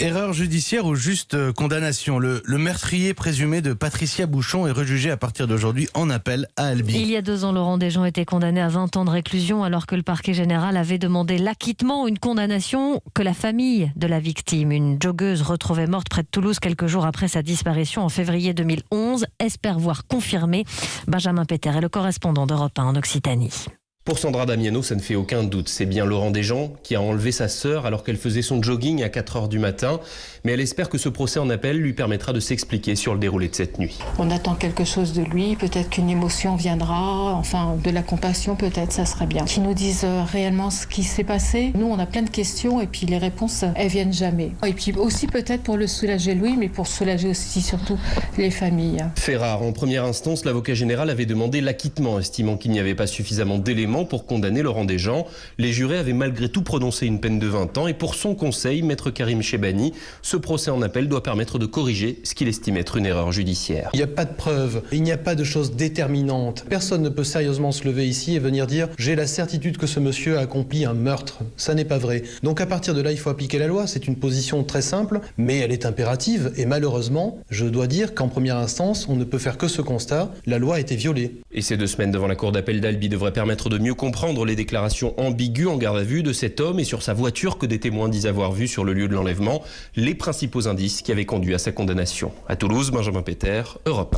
Erreur judiciaire ou juste condamnation. Le meurtrier présumé de Patricia Bouchon est rejugé à partir d'aujourd'hui en appel à Albi. Il y a 2 ans, Laurent Desjean était condamné à 20 ans de réclusion alors que le parquet général avait demandé l'acquittement, une condamnation que la famille de la victime, une joggeuse retrouvée morte près de Toulouse quelques jours après sa disparition en février 2011, espère voir confirmé. Benjamin Péter est le correspondant d'Europe 1 en Occitanie. Pour Sandra Damiano, ça ne fait aucun doute. C'est bien Laurent Desjean qui a enlevé sa sœur alors qu'elle faisait son jogging à 4h du matin. Mais elle espère que ce procès en appel lui permettra de s'expliquer sur le déroulé de cette nuit. On attend quelque chose de lui, peut-être qu'une émotion viendra, enfin de la compassion peut-être, ça serait bien. Qu'il nous dise réellement ce qui s'est passé. Nous, on a plein de questions et puis les réponses, elles viennent jamais. Et puis aussi peut-être pour le soulager lui, mais pour soulager aussi surtout les familles. Fait rare, en première instance, l'avocat général avait demandé l'acquittement, estimant qu'il n'y avait pas suffisamment d'éléments pour condamner Laurent Desjean. Les jurés avaient malgré tout prononcé une peine de 20 ans et pour son conseil, maître Karim Chebani, ce procès en appel doit permettre de corriger ce qu'il estime être une erreur judiciaire. Il n'y a pas de preuves, il n'y a pas de choses déterminantes. Personne ne peut sérieusement se lever ici et venir dire « j'ai la certitude que ce monsieur a accompli un meurtre ». Ça n'est pas vrai. Donc à partir de là, il faut appliquer la loi. C'est une position très simple, mais elle est impérative. Et malheureusement, je dois dire qu'en première instance, on ne peut faire que ce constat. La loi a été violée. Et ces 2 semaines devant la cour d'appel d'Albi devraient permettre de mieux comprendre les déclarations ambiguës en garde à vue de cet homme et sur sa voiture que des témoins disent avoir vu sur le lieu de l'enlèvement, les principaux indices qui avaient conduit à sa condamnation. À Toulouse, Benjamin Péter, Europe 1.